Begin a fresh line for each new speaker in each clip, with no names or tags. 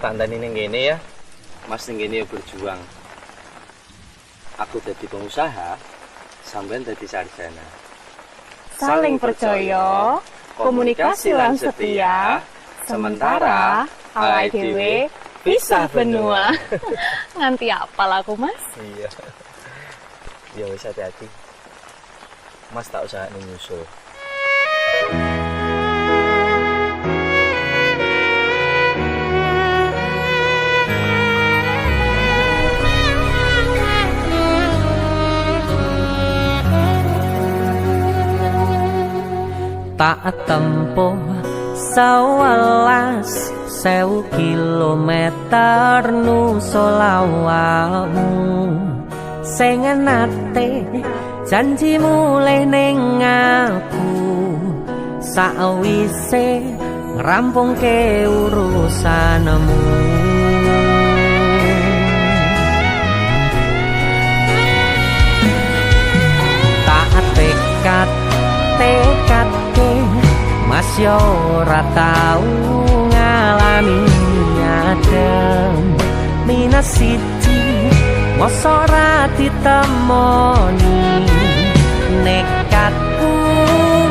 tandani ning kene ya.
Mas ning kene berjuang. Aku jadi pengusaha, sampean jadi sarjana.
Saling percaya, komunikasi lan setia, sementara awake dhewe pisah benua. Nganti apal aku, Mas?
Iya. Ya wis hati-hati. Mas tak usah nyusul.
Tak tempuh 11.000 kilometer nusolawamu sing nate janji mulih ning aku sawise ngrampungke urusanmu. Tak tekadke Mas yo ora tau ngalami adem minus siji mosok ora ditemoni nekatku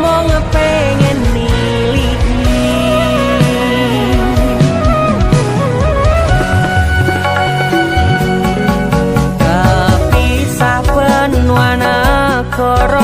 mau ngepengen miliki kepisah benua negara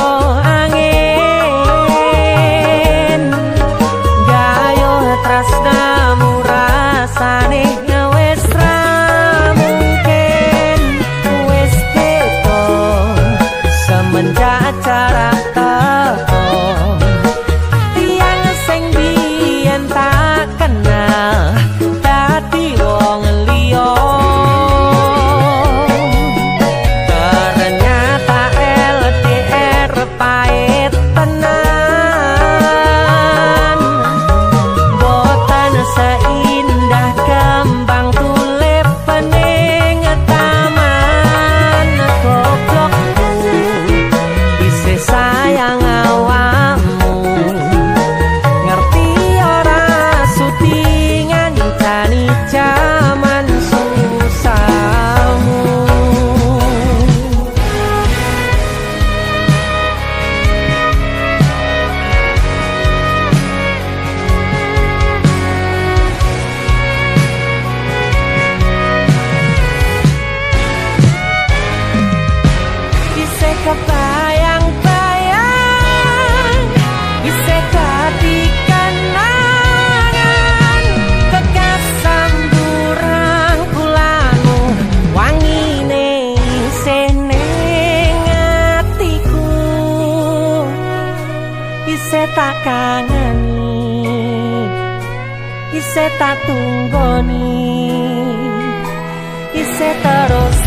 kebayang-bayang bisa jadi kenangan kekasam durang kulangu wangine isih ning atiku isih tak kangeni isih tak tunggoni isih terus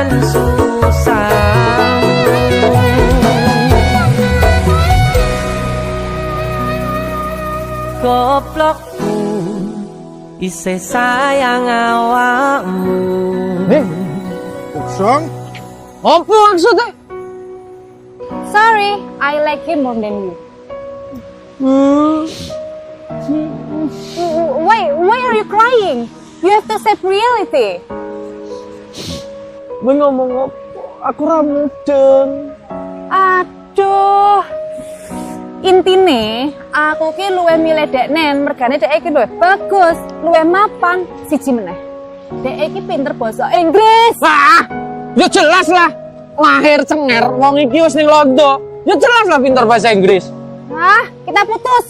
lan susah. Goblokku isih sayang awakmu.
Song,
Apa maksudnya? Sorry, I like him more than you. Why are you crying? You have to accept reality.
gue ngomong apa? Aku ramudeng.
Aduh. Intine, aku ki luwih milih deknen, mergane dek iki luwih bagus, luwih mapan, siji meneh. Dek iki pinter basa Inggris.
Wah, ya jelas lah. Lahir cenger, wong iki wis ning Londo. Ya jelas lah pinter bahasa Inggris.
Wah, kita putus.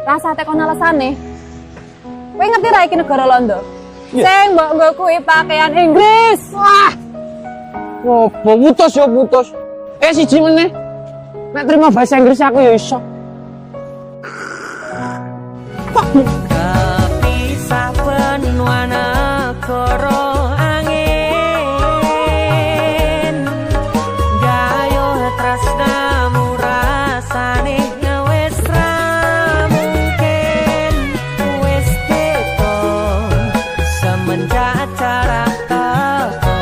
Rasa tekon alasane. Kowe ngerti ra iki negara Londo? Sing mbok nggo kuwi pakaian Inggris. Wah,
Apa putus ya putus. Siji meneh. Nek terima bahasa Inggris aku ya iso.
Kepisah benua negara angin, gayuh tresnamu rasane wis ra mungkin, wis teko semenjak jarak teko.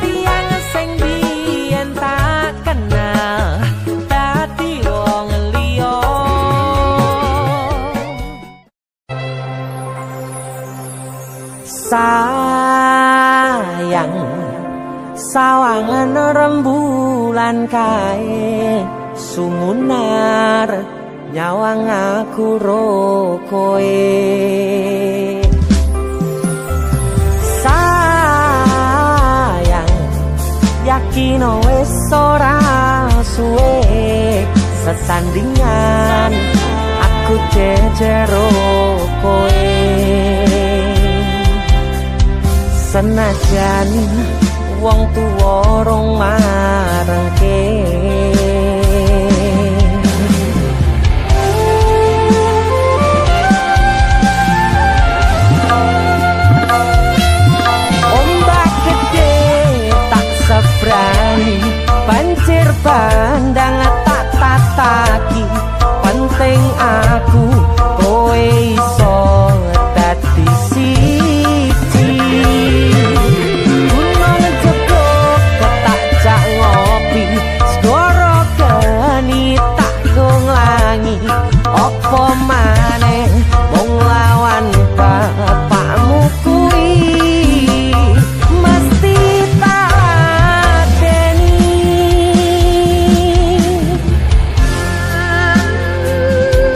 Tiang sing biyen tak kenal dadi wong liya. Sayang sawangan rembulan kae sumunar nyawang aku ro koe. Sayang yakin wis ora suwe sesandingan aku jejero koe. Senajan wong tuwa rong marengke, ombak gede tak sebrani, banjir bandang tak tataki. Penting aku kowe iso dadi siji. Gunung jebok tak jak ngopi, segoro geni tak gonglangi. Apa maneh mung lawan bapakmu kuwi mesti tak ladeni.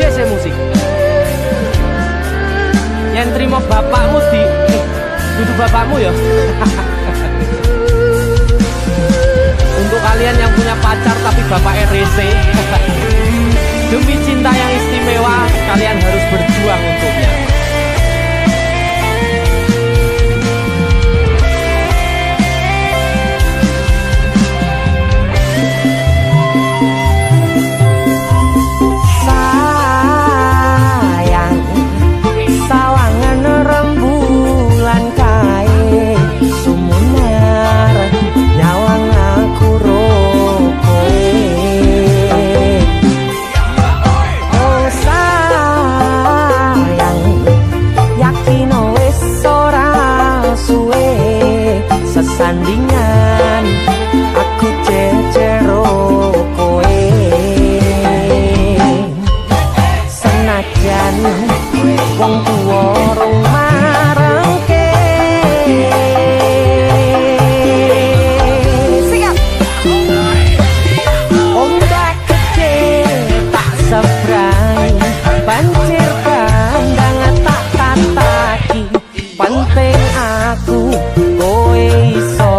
Dese musik. Yang terima bapakmu di duduk bapakmu ya. Untuk kalian yang punya pacar tapi bapak RC, demi cinta yang istimewa kalian harus berjuang untuknya.
Sayang sawangan rembulan kae sumunar nyawang aku ro koe. Oh sayang yakin wis ora suwe sesandingan aku jejero koe. Senajan wong tuwa rong marengke, ombak gede tak sebrani, banjir bandang tak tataki. Penting aku kowe iso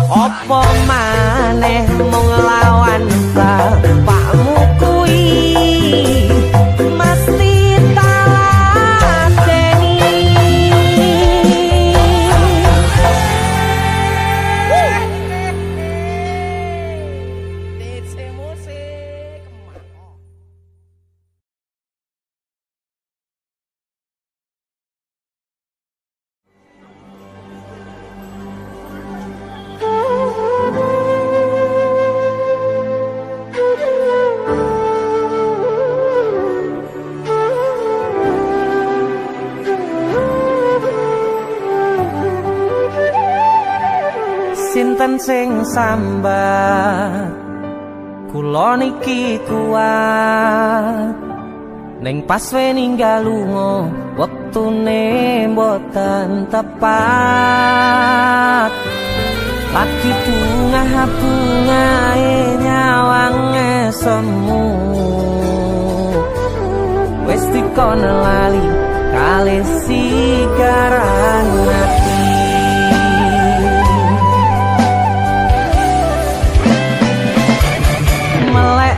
Apa maneh mung lawan bapakmu kuwi mesti talateni. Sinten sing sambat kula niki kuat ning pas we ninggal lunga wektune mboten tepat. Lagi bunga-bungae nyawange semu wis dikono lali kalih sigaran ati.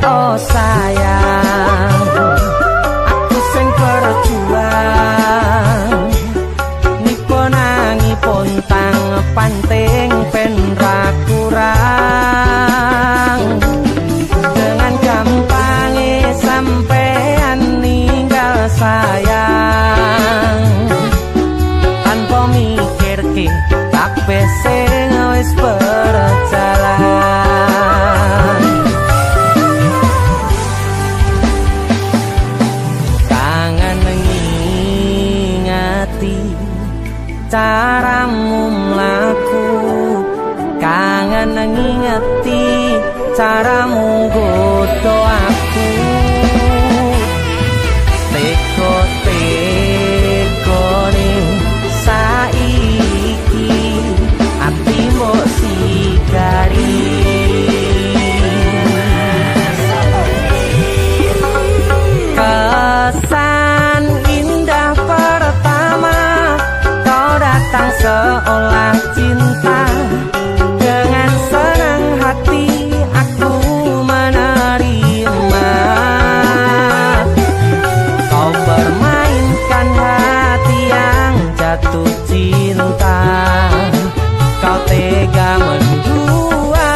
Oh sayang, aku sing berjuang nipo nangipun tang panting ben ra kurang. Dengan gampangnya sampean ninggal sayang tanpa mikirke kabeh sing wis berjalan. Caramu mlaku kangen ngingeti caramu godho aku. Teko-tekone saiki ati mbok sigari. Kesan indah pertama datang seolah cinta. Dengan senang hati aku menerima. Kau permainkan hati yang jatuh cinta. Kau tega mendua.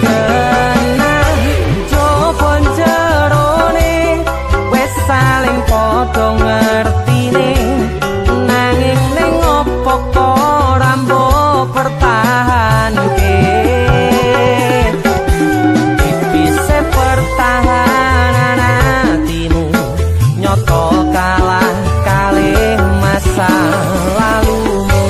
Kena jopon jerone saling podo ngertine nanging ning opo kok rambo pertahanke. Tipise pertahanan hatimu nyoto kalah kalih masa lalumu.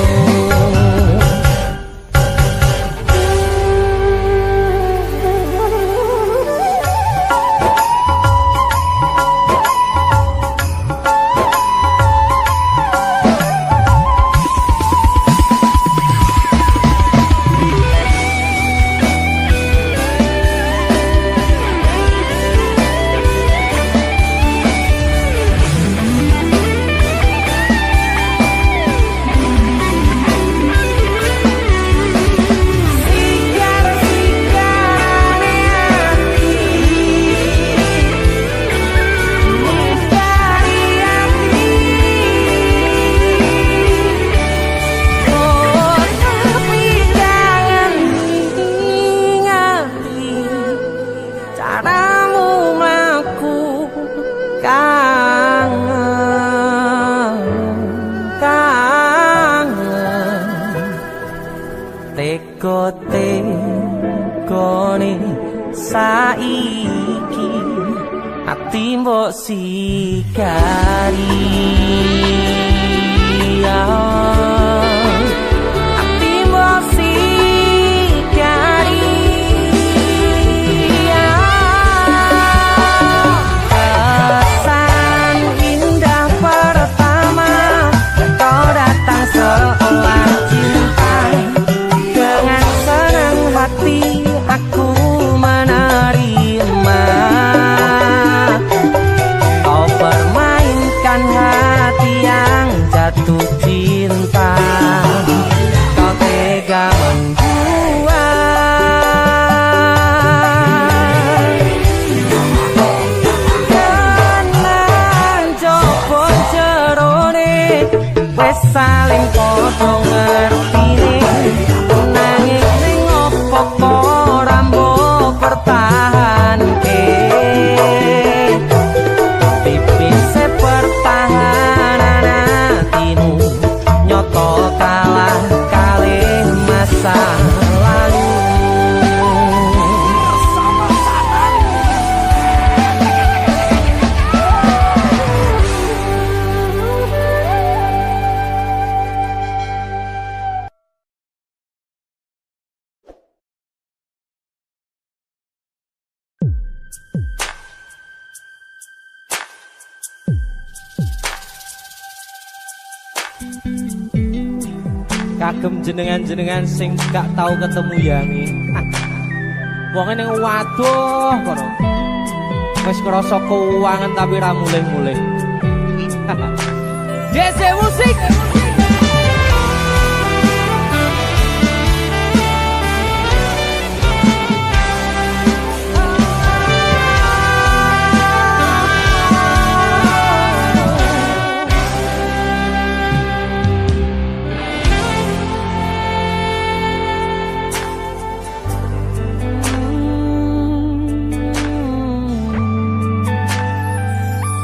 Teko-tekone saiki ati mbok sigari. Ati mbok sigari. Kesan indah pertama kau datang seolah cinta. Dengan senang hati aku menerima. Kau permainkan hati yang jatuh cinta. saling padha ngertine nanging ning opo ora mbok pertahanke tipise pertahanan atimu nyoto kalah kalih masa lalu.
Kagem jenengan-jenengan sing gak tau ketemu yangi. Wonge ning waduh kono. Wis krasa keuangan tapi ra mulih-mulih. JC Musik.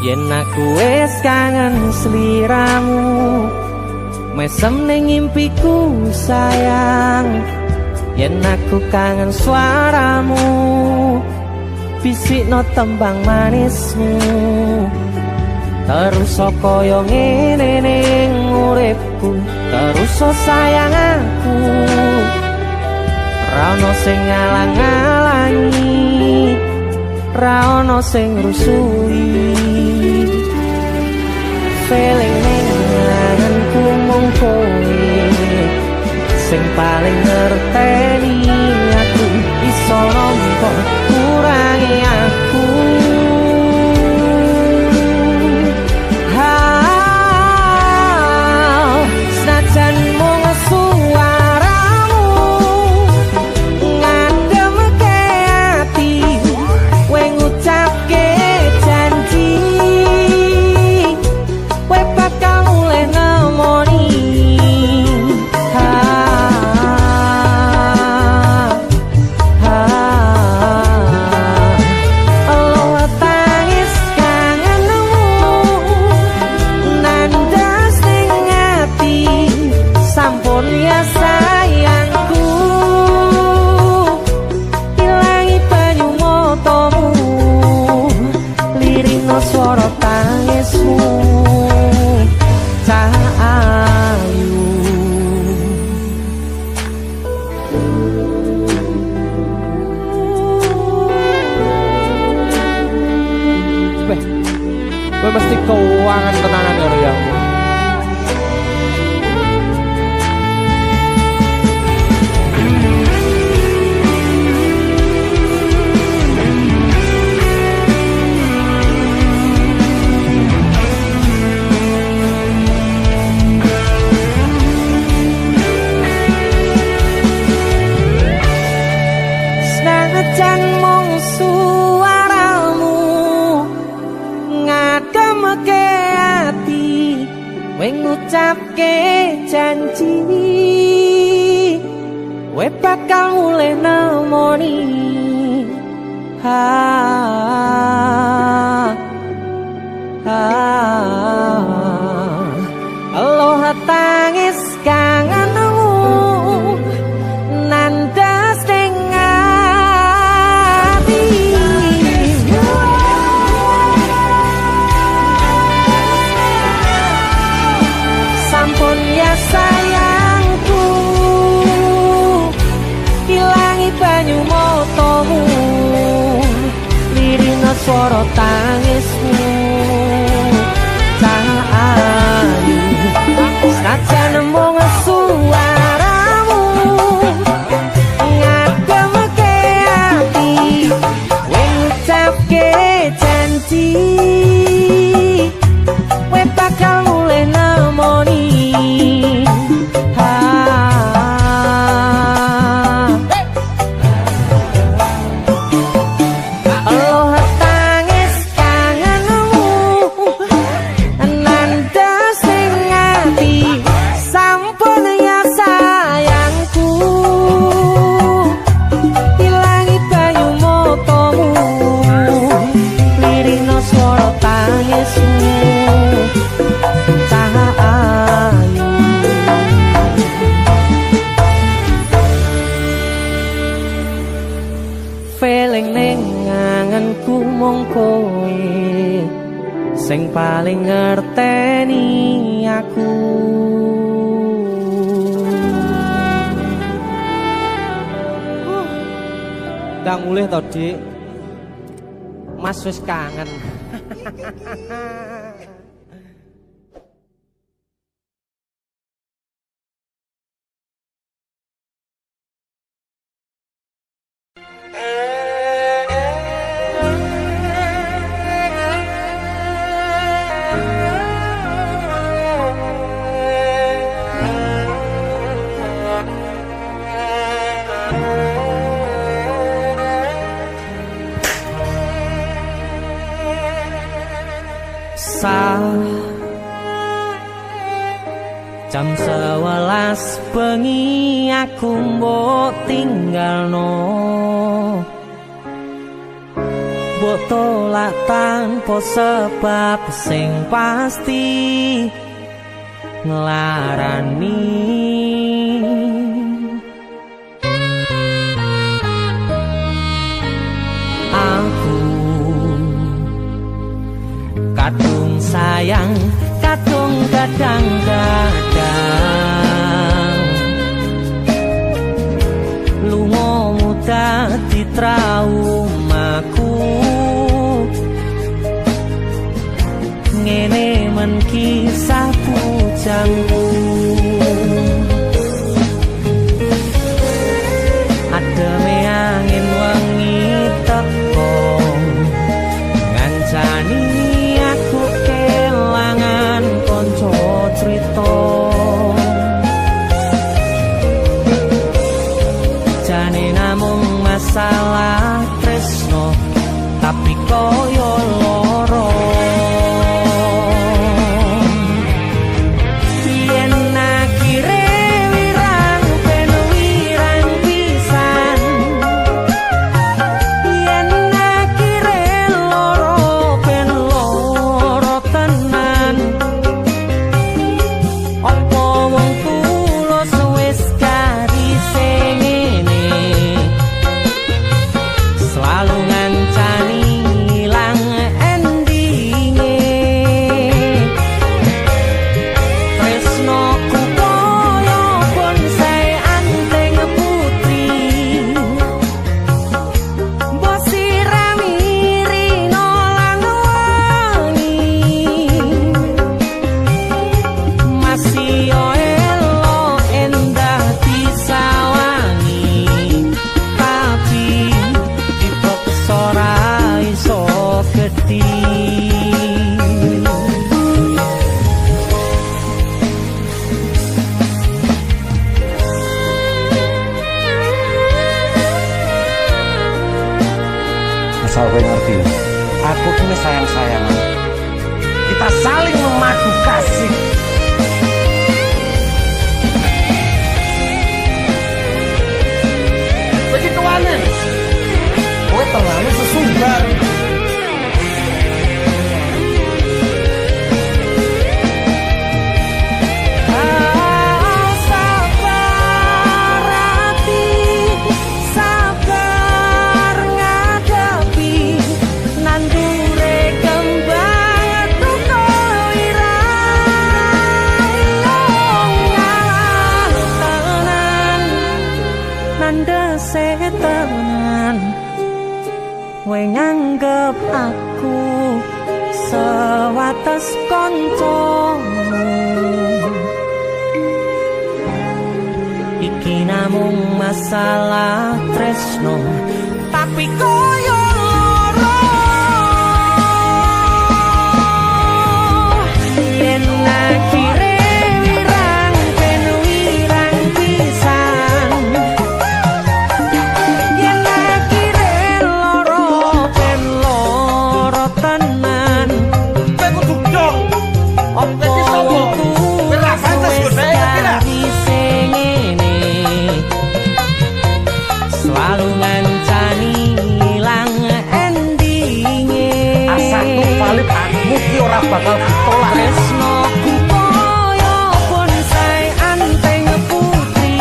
Yen aku wis kangen sliramu mesem ning impiku sayang. Yen aku kangen suaramu bisikno tembang manismu terus kaya ngene ning uripku terus sayang aku ra ono sing ngalang-alangi ra ono sing rusui feeling ning anganku mung kowe sing paling ngerteni aku iso nampa kurangi aku senajan mung suaramu ngademke ati kowe ngucapke janji kowe bakal mulih nemoni ya sayangku ilangi banyu motomu lirino swara tangismu cahayu
Kowe mesti keuangan tenanan karo yamu.
senajan mung suaramu ngademke ati kowe ngucapke janji kowe bakal mulih nemoni aloha tangis kangenmu nandas ning ati sampun ya sayangku ilangi banyu motomu lirino swara tangismu cahayu senajan mung suaramu ngademke ati kowe ngucapke janji kowe bakal mulih nemoni aloha tangis kangenmu nandas ning ati sing paling ngerteni aku.
Ndang mulih to, Dik. Mas wis kangen.
Jam 11 bengi aku mbok tinggalno, mbok tolak tanpa sebab sing pasti nglarani. Aku kadung sayang, kadung kadang-kadang lungamu dadi traumaku. Ngene men kisah bujangku, ademe angin wengi teko ngancani aku kelangan konco cerita. Jane namung masalah tresno, tapi koyo loro. Yen akhire wirang ben wirang pisan, yen akhire loro ben loro tenan. Apa wong tulus wis karise ngene, selalu ngancani ilang endinge. Tresnoku koyo bonsai anteng putri, mbok sirami rino lan wangi. Masih yo elo endah disawangi, tapi dipaksa ora iso gedhi.
Asal kowe ngerti, aku kini sayang-sayangan. Kita saling memadu kasih. Begitu aneh, kowe terlalu sesumbar.
Sabar hati, sabar ngadepi nandure kembang tuko irang tenan, nandese tenan. Kowe nganggep aku sewates koncomu, iki namung masalah tresno, tapi koyo loro. Yen akhire wirang ben wirang pisan, yen akhire loro ben loro tenan.
Kowe kudu dong.
Apa wong wis karise ngene, selalu ngancani ilang endinge.
Asakku valid, aku ki ora bakal ditolak.
Tresnoku koyo bonsai anteng putri,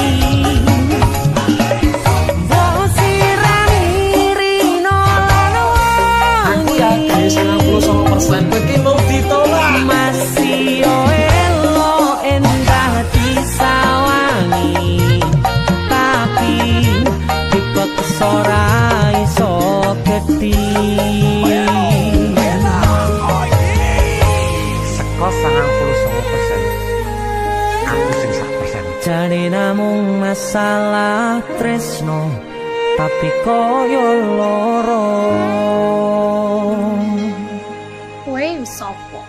mbok sirami rino lan wangi.
Aku yakin 99% kowe ki mau
Jane namung masalah tresno tapi koyo loro.
Kowe sapa?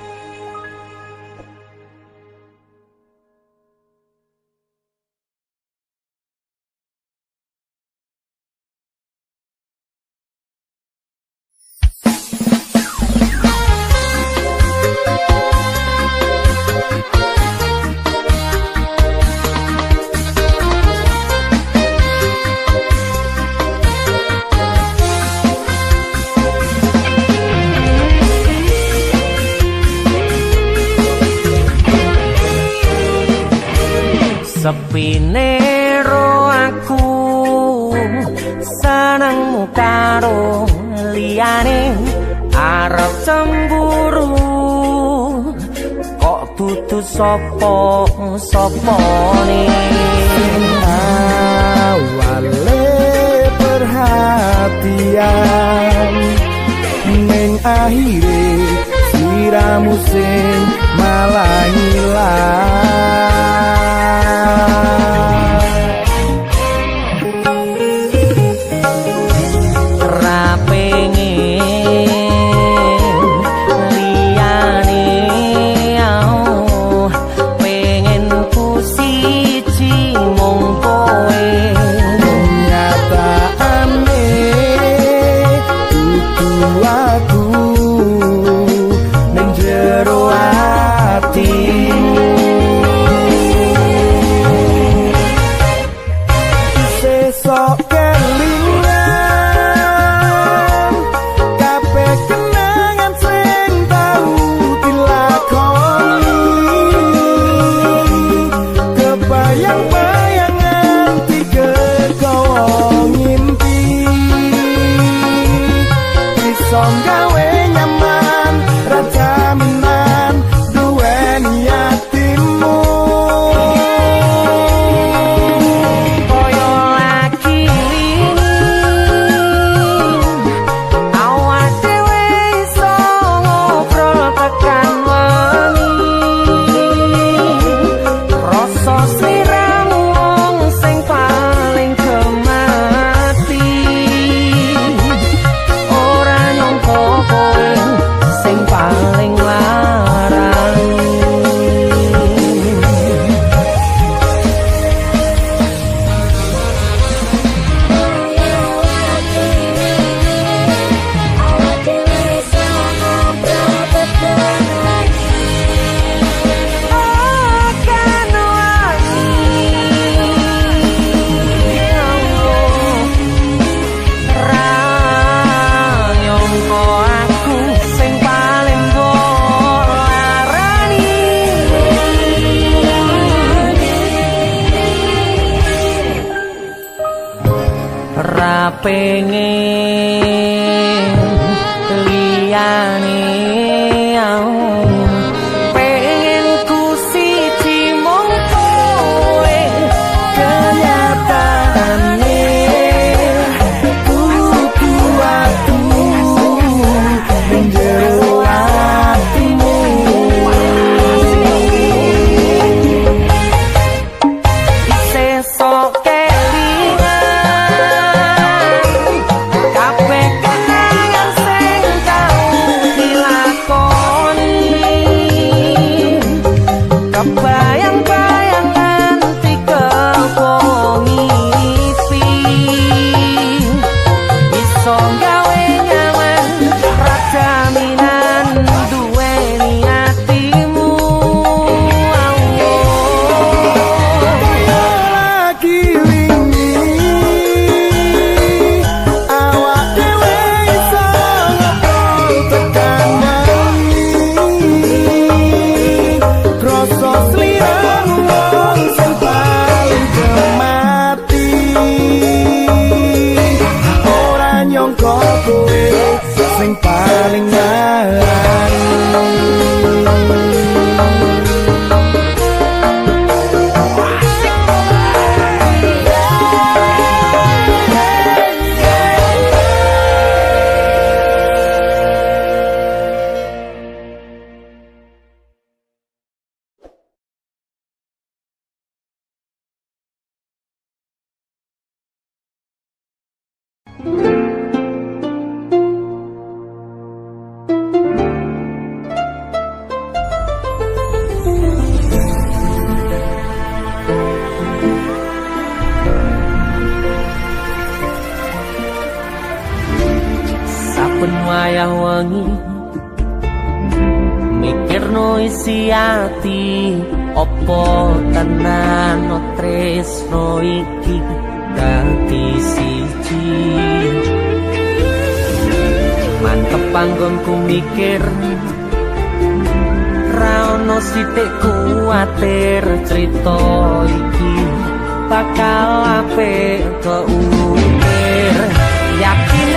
Sepine ro aku senengmu karo liyane arep cemburu kok dudu sapa-sapane
awale perhatian ning akhire siramu sing malah ngilang.
pengen liyane pengen ku siji mung kowe kenyataane kudu aku menjero atimu sesok kelingan kabeh kenangan sing tau hilang wayah wengi mikirno isi ati opo tenan tresno iki dadi siji mantep panggonku mikir ra ono sithik kuwatir crita iki bakal apik keumir yakin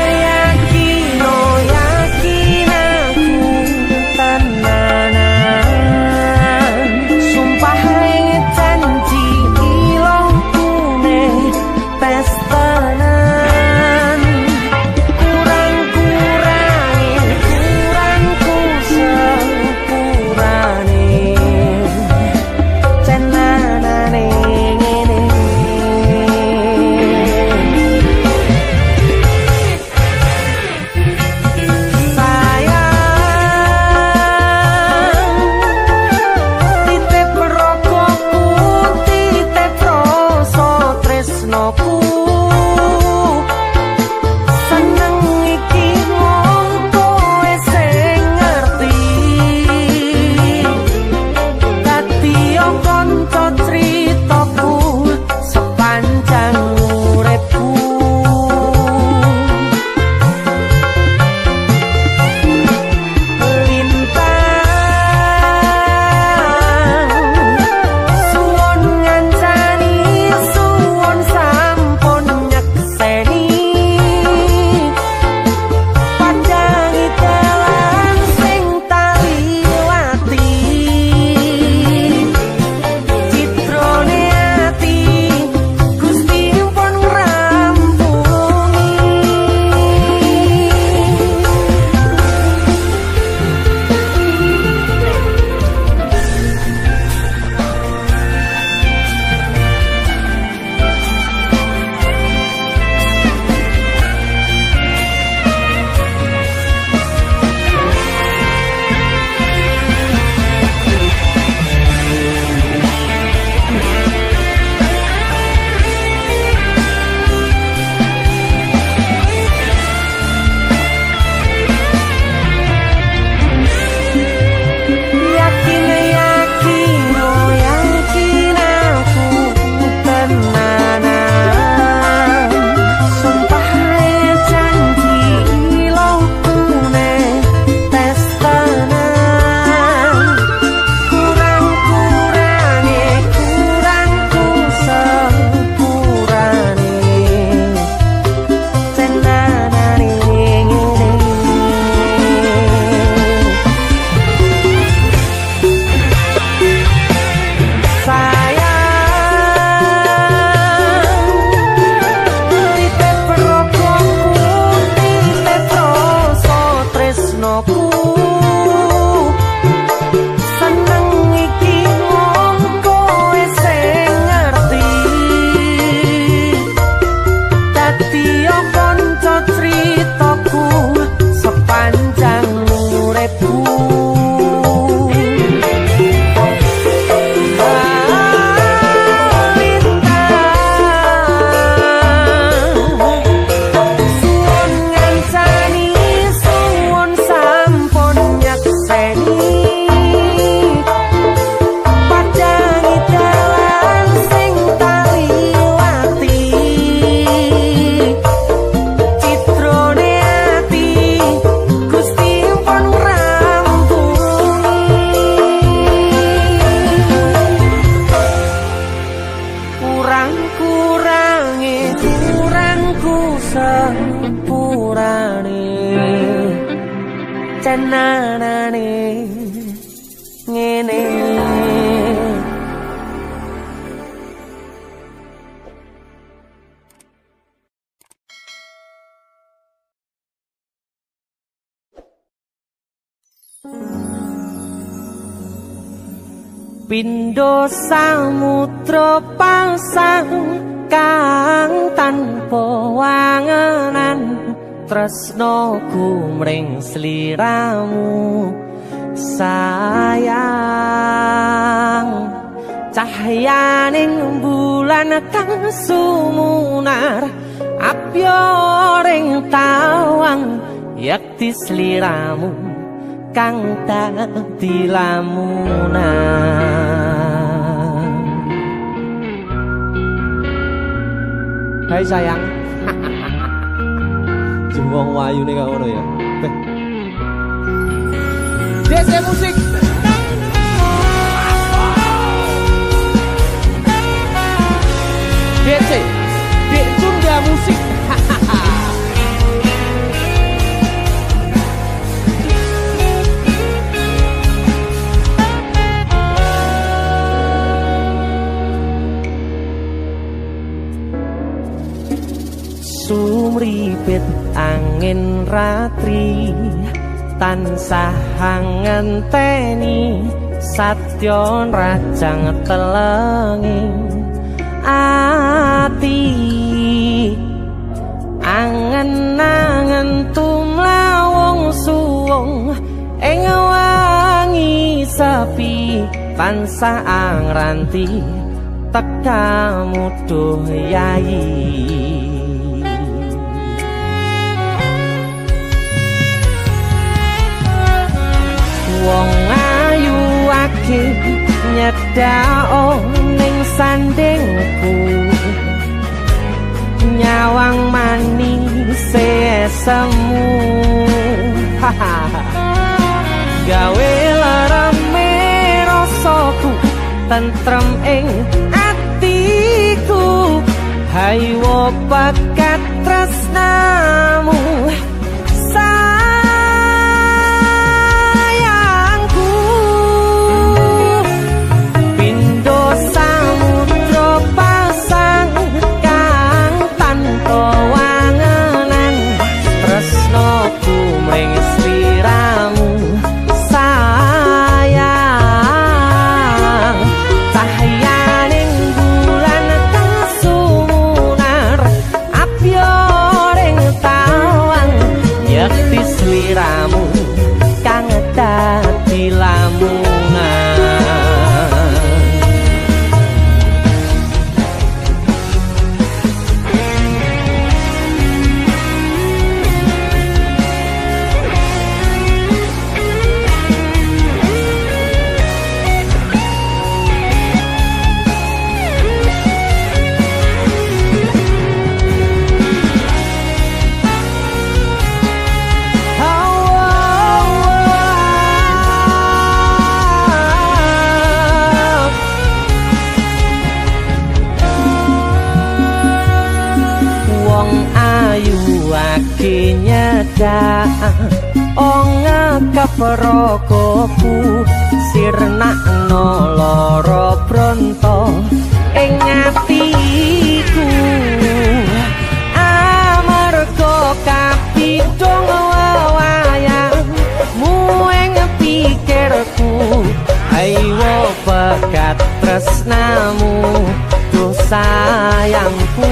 aku tenanan sumpah ing janji ilongkune pestanan kurangku sepurane cenanane ngene tenanane ngene. Pindho samudra pasang kang tanpa wangenan tresnoku mring sliramu sayang cahyaning bulan kang sumunar apyo ring tawang yakti sliramu kang dadi lamunan.
Hai sayang. Jengwong wayu nih kau ya. DC musik. DC, Tunda musik.
Sumripit angin ratri tansah ngenteni satyon rajang telenging ati angen-angen tumlawung suwung ing wangi sepi tansah angranti tekamu duh yayi. Wong ayu ake nyedao ning sandingku nyawang manis semu gawe larame rasaku tentrem ing atiku haywo bakat tresnamu Prokopu sirnakno lara bronto ing atiku amarga kapidhong wayangmu ing pikirku ayo bakat tresnamu duh sayangku.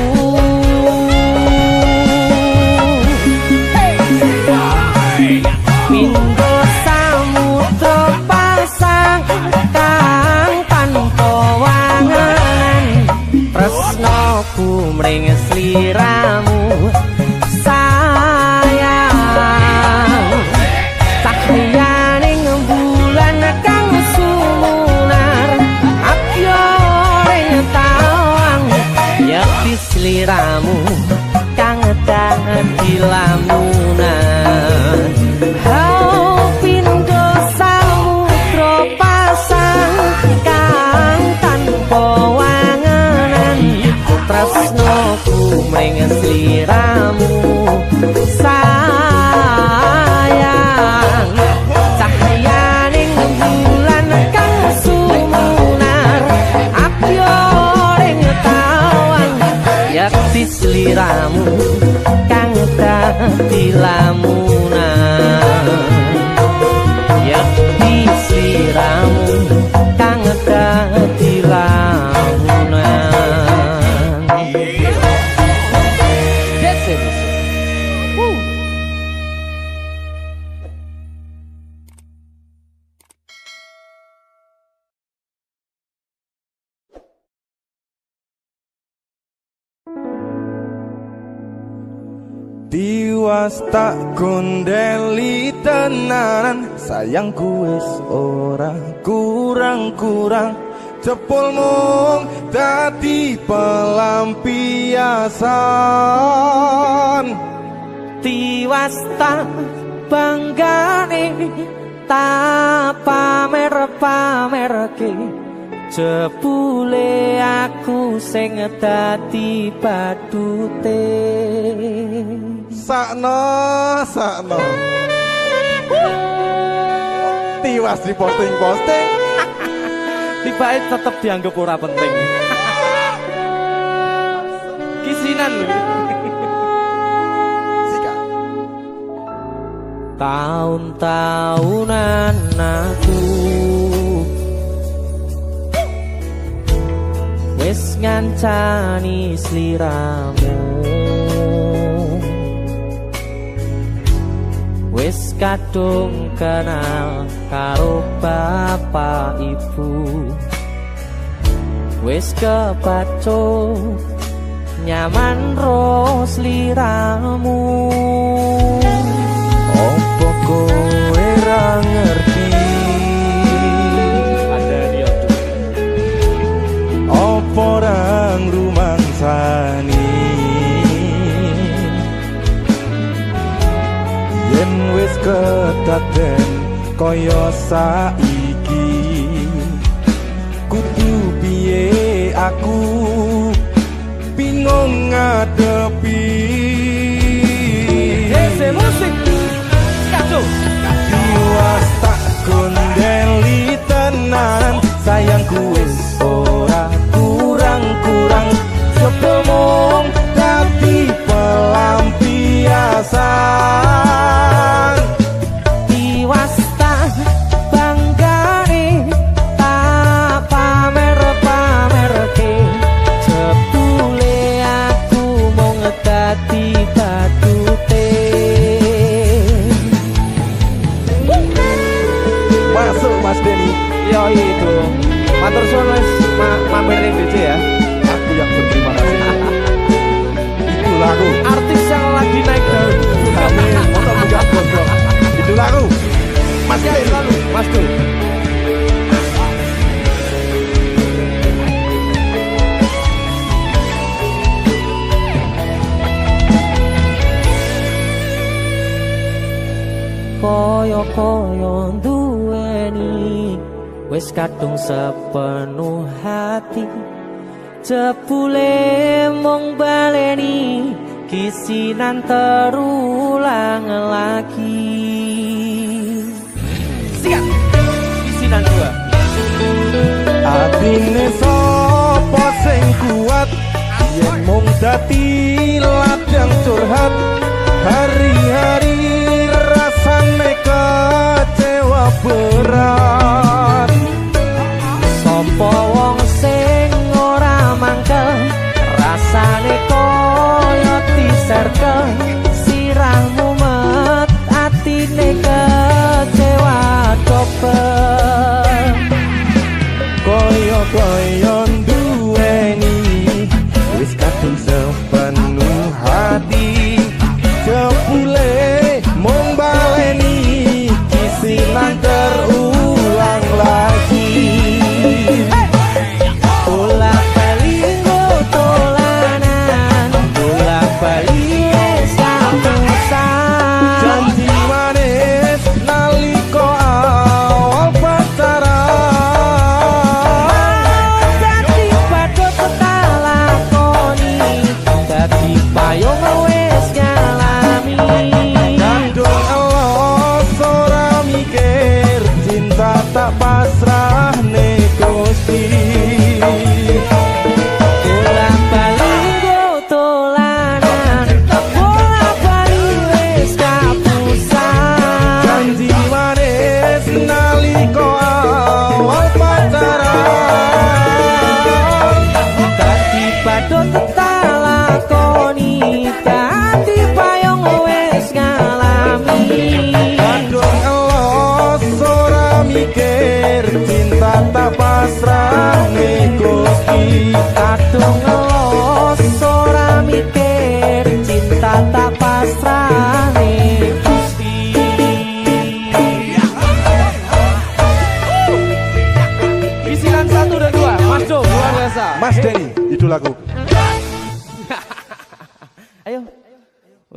Pindho samudra pasang kang tanpa wangenan tresnaku mring sliramu sayang cahyaning bulan kang sumunar apyoring tawang yakti sliramu kang dadi lamunan. Pindho samudra pasang kang tanpa wangenan tresnaku mring sliramu sayang cahyaning bulan kang sumunar apyoring tawang yakti sliramu kang dadi lamunan. Yakti sliramu kang dadi lamunan.
Di tiwas tak gondeli tenanan, sayangku wis ora kurang-kurang, jebul mung dadi pelampiasan.
Tiwas tak banggane tak pamer-pamerke, jebule aku sing dadi badute.
Sakno tiwas di posting-posting,
Tibake tetep dianggap ora penting. Kisinan lho.
Tahun-tahunan aku wis ngancani sliramu, wis kadung kenal karo bapak ibu, wis kepacut nyaman ro sliramu.
opo kowe ra ngerti,
Ada dia.
opo ra ngrumangsani, yen wis kedaden kaya saiki, kudu piye aku bingung ngadepi.
Ese musik. Kacau.
Tiwas tak gondeli tenan, sayangku wis ora kurang-kurang, sepemong dadi pelampiasan.
Tiwas tak banggane tak pamer-pamerke, jebule aku mung dadi badute.
Masuk Mas Denny,
Yo itu. Matur suwun wis mampir ning DJ ya.
aku yang berterima kasih. Itu lagu
Artis yang lagi naik daun.
kami motor buka gondrong. Itu lagu Mas
Ya,
Denny.
selalu Mas Dul.
Koyo-koyo duweni wis kadung sepenuh hati, jebule mung baleni kisinan terulang lagi.
Sikat. Kisinan dua.
Atine sapa sing kuat, yen mung dadi ladang curhat, hari-hari rasane kecewa berat.
Sopo wong sing ora mangkel, rasane koyo diserkel, sirahmu met atine kecewa dobel.
Koyo-koyo duweni wis kadung sepen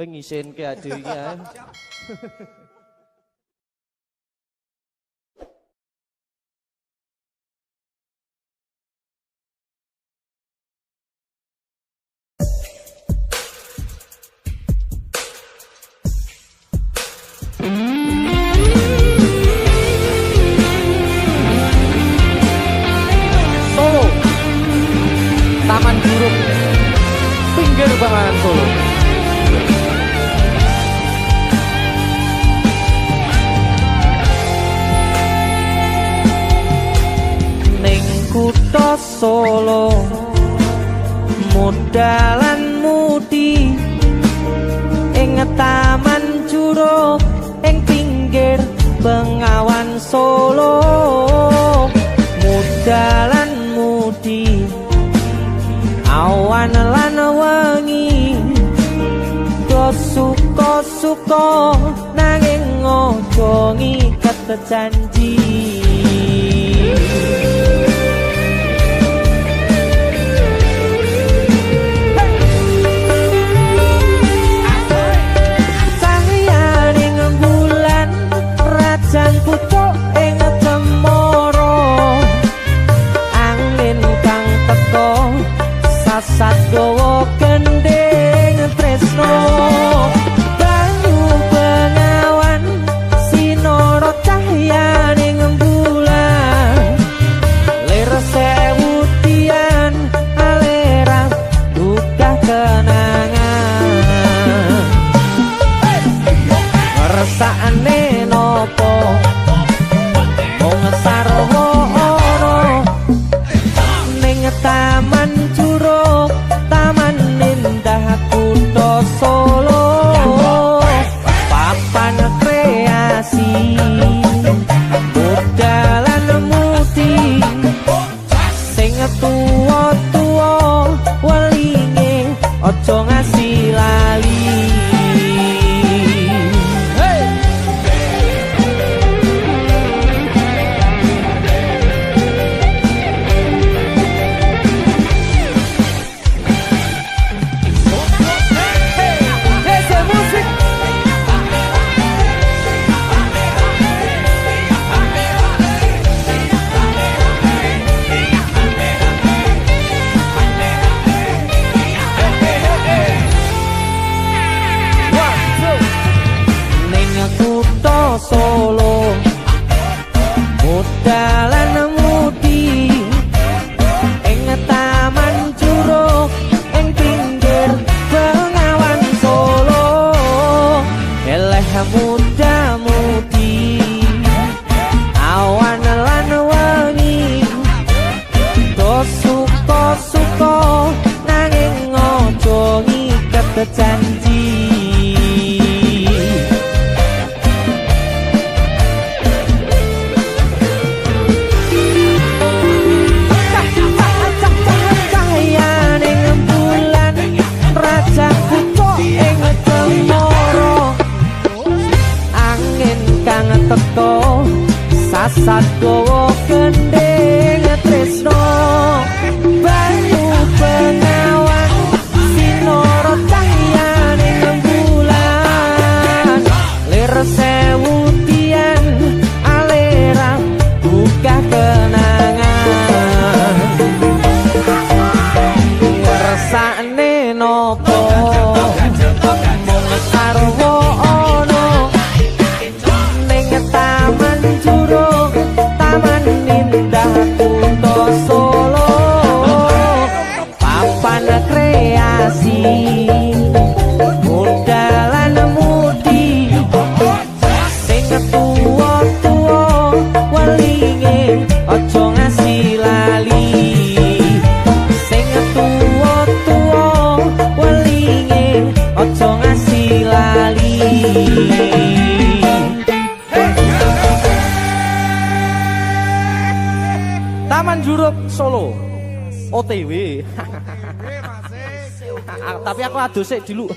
Kowe ngisinke ade iki ae. Solo Taman Juruk pinggir banget Solo. Ning kutha Solo modalan mudi ing Taman Juruk ing pinggir Bengawan Solo. Modalan mudi awan lan wengi do suka-suka nanging ojo ngiket janji. Cahyaning bulan rajan pucuk ing cemara, angin kang teka sasat gawa gendeng tresno. Banyu bengawan sinara cahyaning bulan, lir sewu tian alera duka kenangan. Ngersakne nopo mung sarwana ning Taman Juruk, taman indah kutha Solo. Papan kreasi modalan mudi sing tuwa-tuwa welinge aja ngasih lali. Solo modalan mudi ing Taman Juruk ing pinggir Bengawan Solo. Eleh muda mudi awan lan wengi do suka-suka nanging ojo ngiket janji. Teko sasat gawa gendeng tresno. Banyu bengawan sinara cahyaning bulan, lir sewu tian alera duka kenangan. Ngersakne nopo mung sarwana Taman Juruk, taman indah kutha Solo. Papan kreasi modalan mudi sing tuwa-tuwa welinge aja ngasih lali. Sing tuwa-tuwa welinge aja ngasih lali. Taman Juruk Solo OTW. Tapi aku adus sik dulu.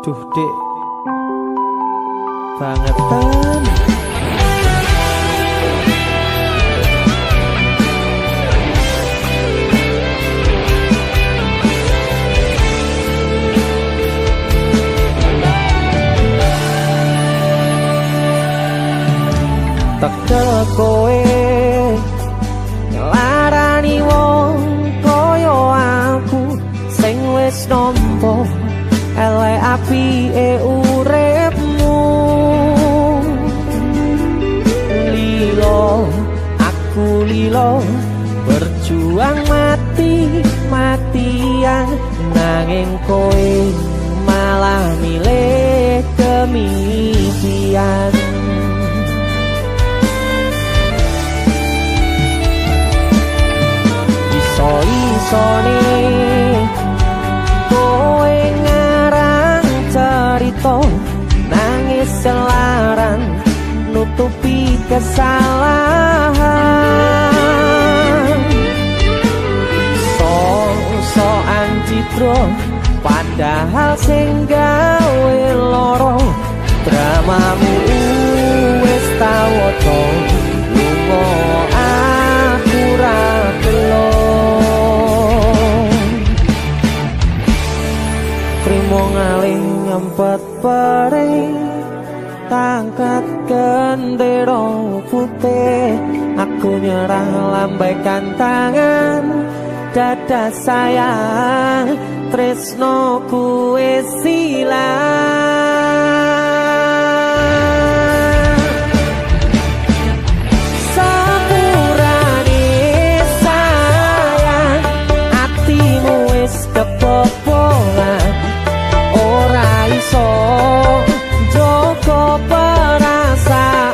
Duh, Dek. Bangetan.
tekel kowe ngelarani wong koyo aku sing wis nampa elek apike uripmu. Lilo aku lilo berjuang mati-matian nanging kowe malah milih demikian. Iso-isone kowe ngarang cerita nangis selaran nutupi kesalahan. So-soan citro padahal sing gawe loro dramamu wis tau waca lunga aku ra telo trimo ngaling nyempet paring tangkat gendera putih aku nyerah lambaikan tangan dada sayang tresno kuwe silang sapurane sayang atimu wis kebobolan ora iso joko perasaan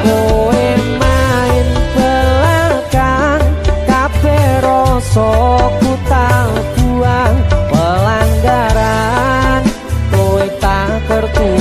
kowe main belakang kabeh rasa ku tak buang pelanggaran kowe tak kertu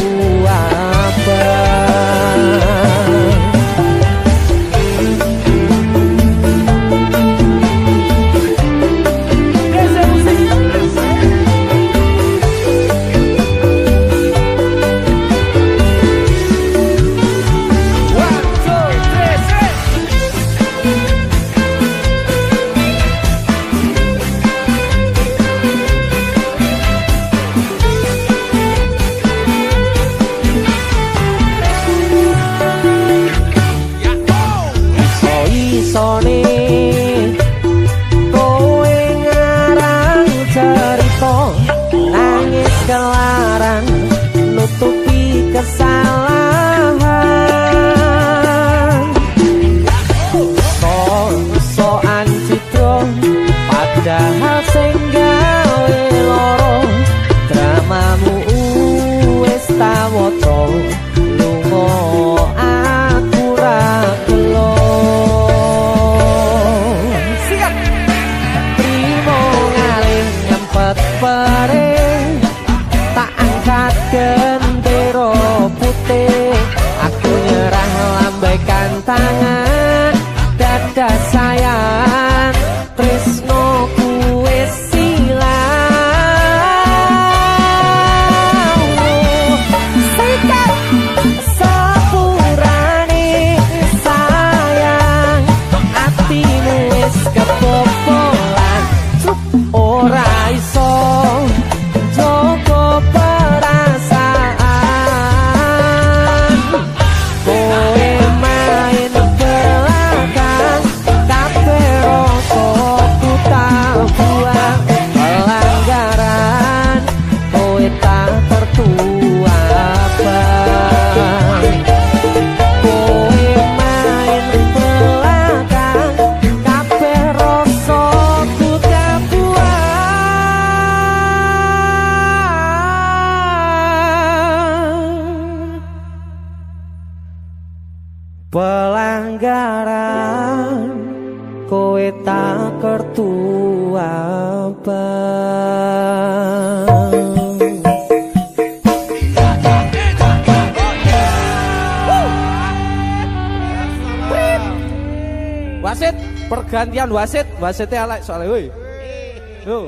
isone kowe ngarang cerita nangis kelaran nutupi kesalahan. So-soan citro padahal sing gawe loro dramamu wis tau waca lunga aku ra telo paring tak angkat gendera putih aku nyerah lambaikan tangan dada sayang tresno kuwe silang sikat sapurane sayang atimu wis kebobolan ora iso joko perasaan kowe main belakang kabeh rasa ku tak buang pelanggaran kowe tak tertuapan kowe main belakang kabeh rasa ku tak pelanggaran kowe tak kertu apa.
Wasit, pergantian wasit, wasitnya elek soalnya woi. Yo.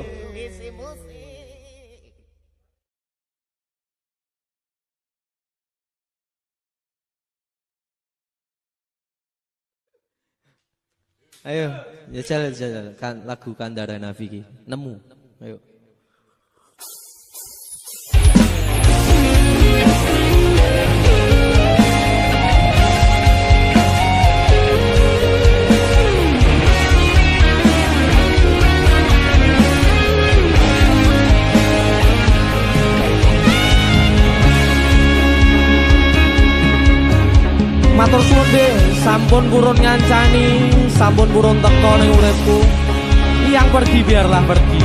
Ayo, jajal kan lagu Kandara Nafiki. Nemu. Ayo. matur suwun Dik, sampun purun ngancani, sampun purun teko ning uripku. Yang pergi biarlah pergi.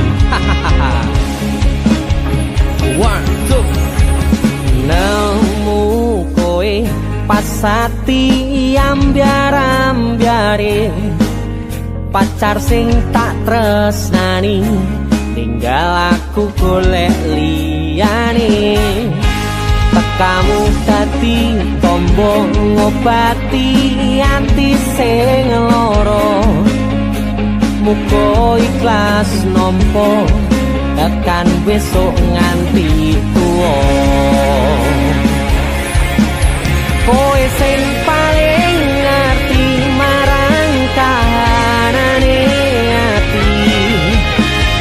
One, two.
Nemu kowe pasati ambyar-ambyare pacar sing tak tresnani tinggal aku golek liyane tekamu dadi tombo ngobati ati sing lara muga ikhlas nampa tekan besok nganti tuwa kowe sing paling ngerti marang kahanane ati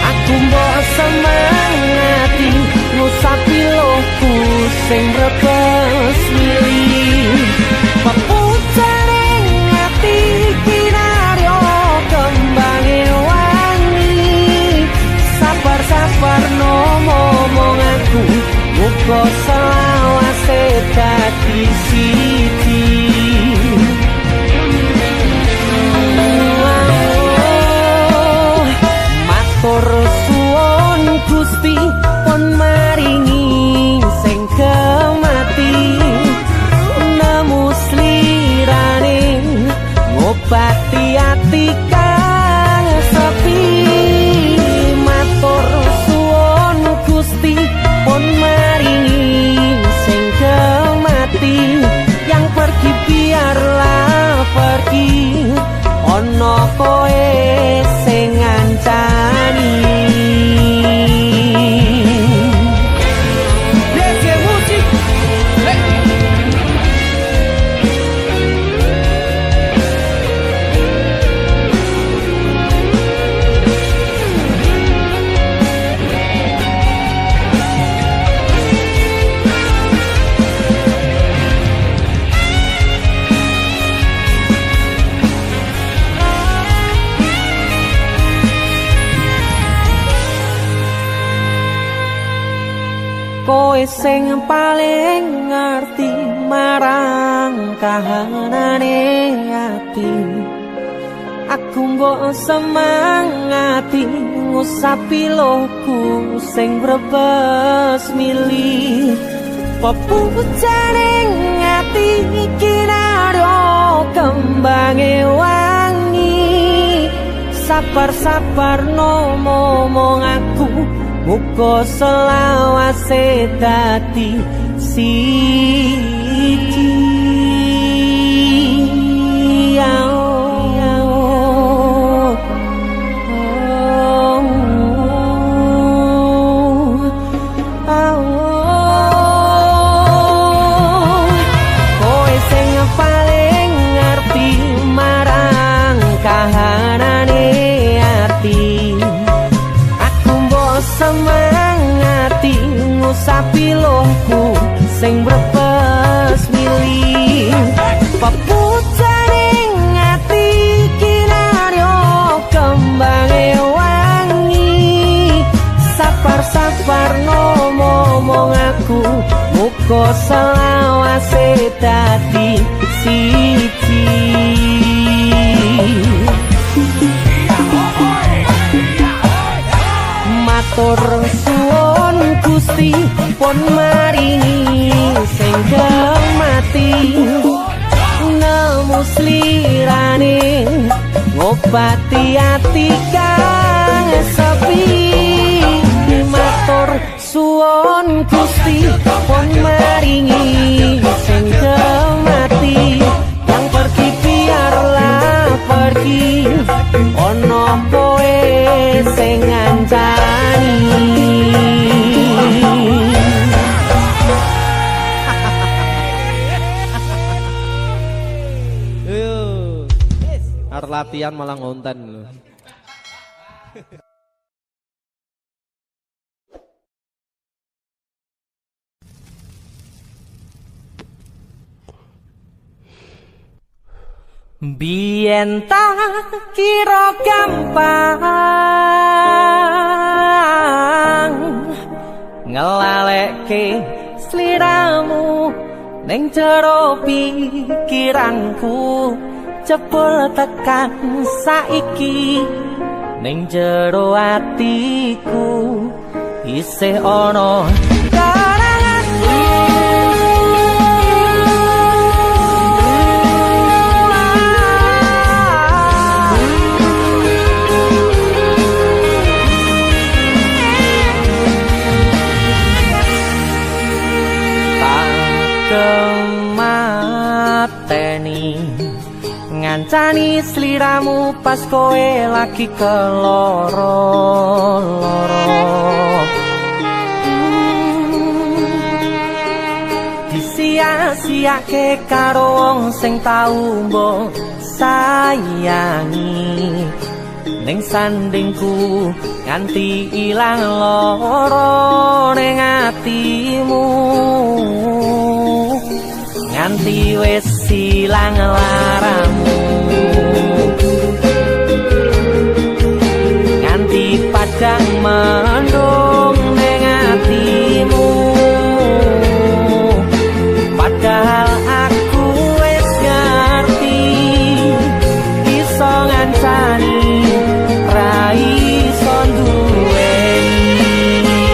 aku mbok semangati ngusapi loku sing rebes milih pepucane ati kinaryo kembange wangi sabar-sabar no ngomong aku muga selawase dadi siji matur suwun Gusti pun maringi sing kemati nemu slirane ngobati ati kang sepi matur suwun Gusti pun maringi sing kemati yang pergi biarlah pergi ono koe sing ngancani Desi musik kowe sing paling ngerti marang kahanane ati aku mbok semangati ngusapi loku sing brebes milih pepucane ati kinaryo kembange wangi sabar-sabar no ngomong aku muga selawase dadi siji kowe sing paling ngerti marang kahanane ati aku mbok semangati ngusapi loku sing brebes milih pepucane ati kinaryo kembange wangi sabar-sabar no ngomong aku muga selawase dadi siji matur suwun Gusti pun maringi sing kemati nemu slirane ngobati ati kang sepi matur suwun Gusti pun maringi sing kemati yang pergi biarlah pergi ono kowe sing ngancani
arep latihan malah ngonten lho.
Biyen tak kira gampang ngelalekke sliramu ning jero pikiranku jebul tekan saiki ning jero atiku isih ana kemateni ngancani sliramu pas kowe lagi keloro-loro disia-siake karo wong sing tau mbok sayangi ning sandingku nganti ilang loro ning atimu nganti wis ilang laramu nganti padang mendung ning atimu padahal aku wis ngerti iso ngancani ra iso duweni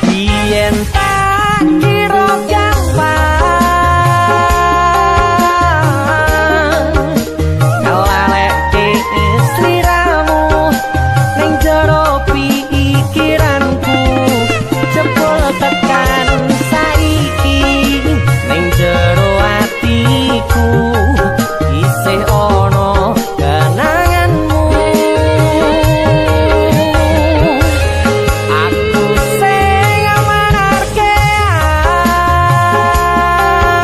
biyen tak kira gampang ngelaleke sliramu ning jero pikiranku jebul tekan saiki ning jero atiku isih ana kenanganmu aku sing amanarke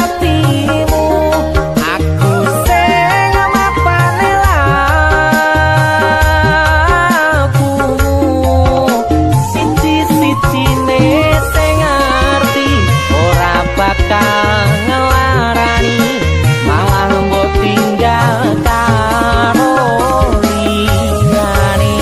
atimu aku sing mapane lakumu siji-sijine sing ngerti ora bakal ngelarani malah mbok tinggal karo liyane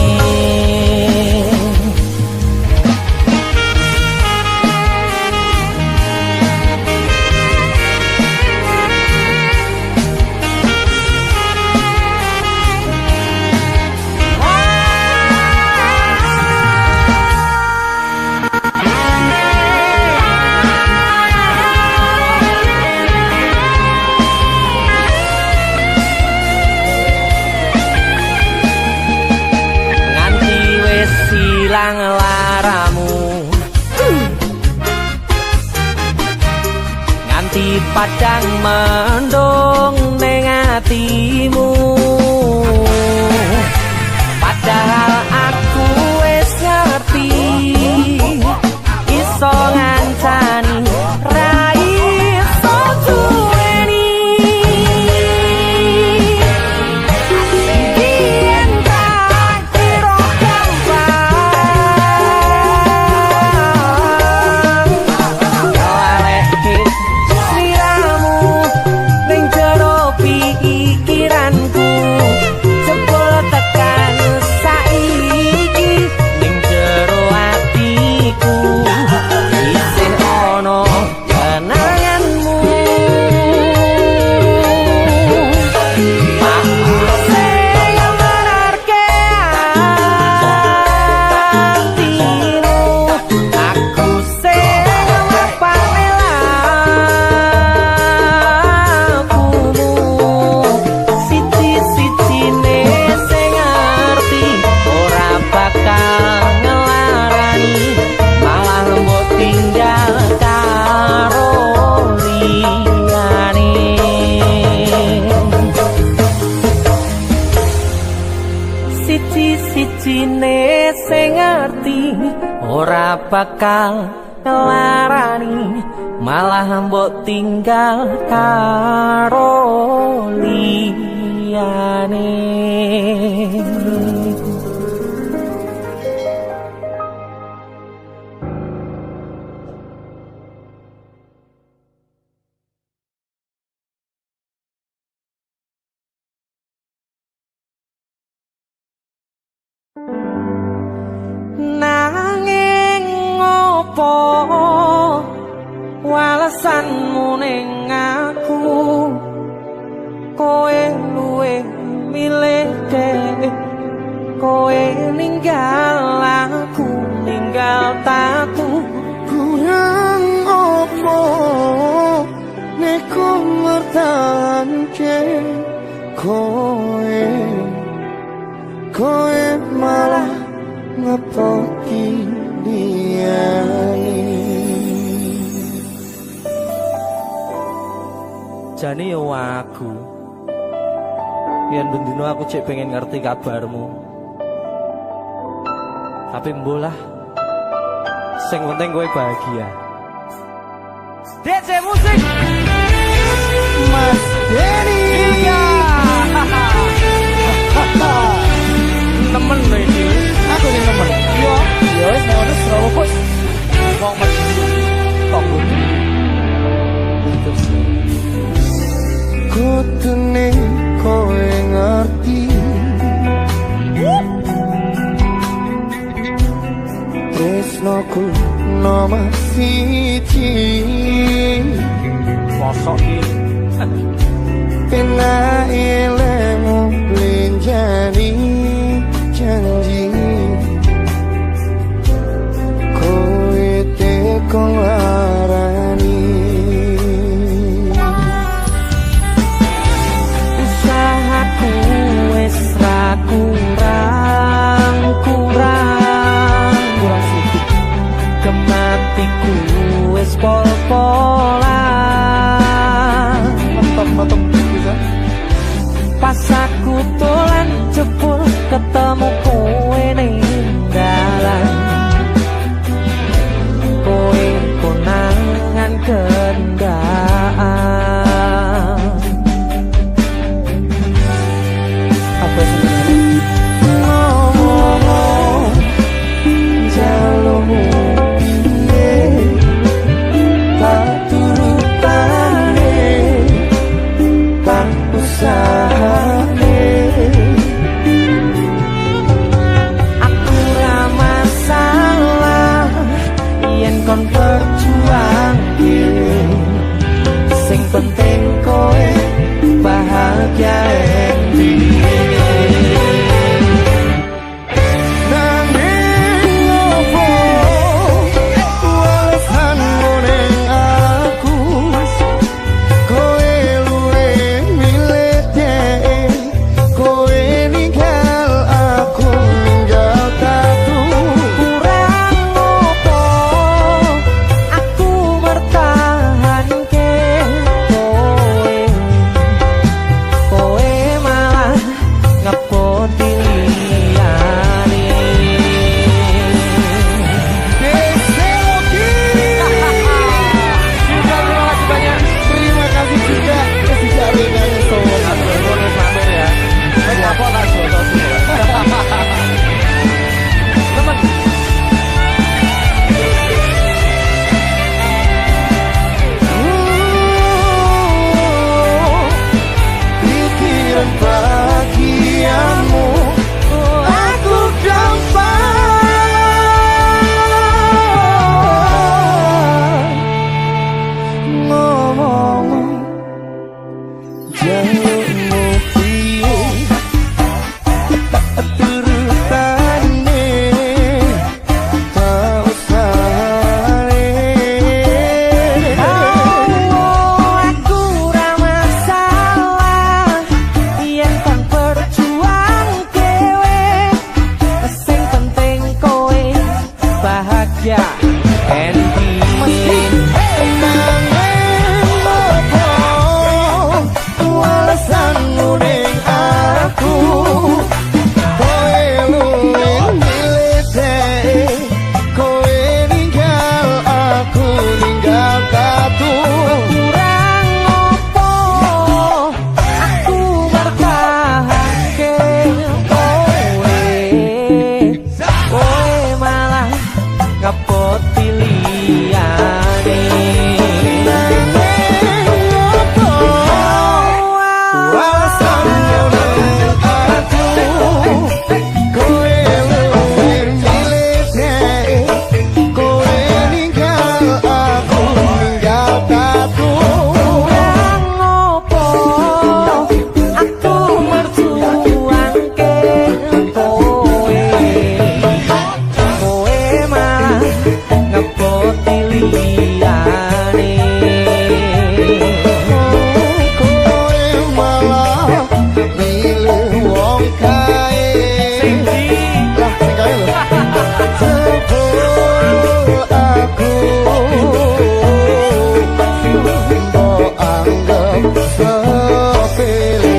nganti wis ilang laramu nganti padang mendung ning atimu padahal aku wis ngerti iso ngancani ra iso duweni biyen tak kira gampang ngelaleke sliramu ning jero pikiranku jebul tekan saiki ning jero atiku isih ana kenanganmu aku sing amanarke atimu aku sing mapane lakumu siji-sijine sing ngerti ora bakal ngelarani malah mbok tinggal karo liyane siji-sijine sing ngerti ora bakal ngelarani malah mbok tinggal karo liyane nanging ngopo alasanmu ning aku, kowe luwe milih dhewe, kowe ninggal aku, ninggal tatu.
Kurang opo neko mertahanke kowe malah ngepoki diani.
Jane yo aku yen bendino aku cek pengen ngerti kabarmu, tapi mbolah sing penting kowe bahagia. DC musik
Mas Denny.
nemen lho iki.
Aku yang nemen.
Yo,
Ya wis ngono selalu bos.
wong mesti kok
Kutune kowe ngerti. Tresnoku nomor siji.
mosok iki.
Pena ilmu lenjani janji. Kowe tekong larani.
Usahaku wis ra kurang sedikit, kematiku wis pol-polan.
Mantap bisa.
Pas aku dolan jebul ketemu kowe ning dalan, kowe konangan kendaan.
Apa sebenarnya?
Ngomong jalurmu piye,
Tak turutane, tak usahane.
aku ra masalah yen kon berjuang dhewe. Sing penting kowe bahagia
Nanging opo alasanmu ning aku, kowe luwe milih dhewe, kowe ninggal aku, ninggal tatu.
kurang opo aku mertahanke kowe malah ngepoti liyane.
Deseloki.
Terima kasih banyak.
Terima kasih juga ketika dengan soal
ya. Apa lagi teman.
pikiran bahagiamu aku gampang ngomong jalurmu piye turutane tak usahane.
Aku ra masalah yen kan berjuang dhewe. Sing penting kowe bahagia and
Alasanmu ning aku, kowe luwe milih dhewe, kowe ninggal aku, ninggal tatu.
kurang opo aku bertahanke kowe malah ngepoti liyane.
Alasanmu ning aku, kowe luwe milih dhewe, kowe ninggal aku, ninggal tatu.
liyane.
Kowe malah milih wong kae.
Sing di
Lah sing kae lho. Jebul aku mbok anggap sepele.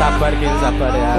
sabar geng, sabar ya.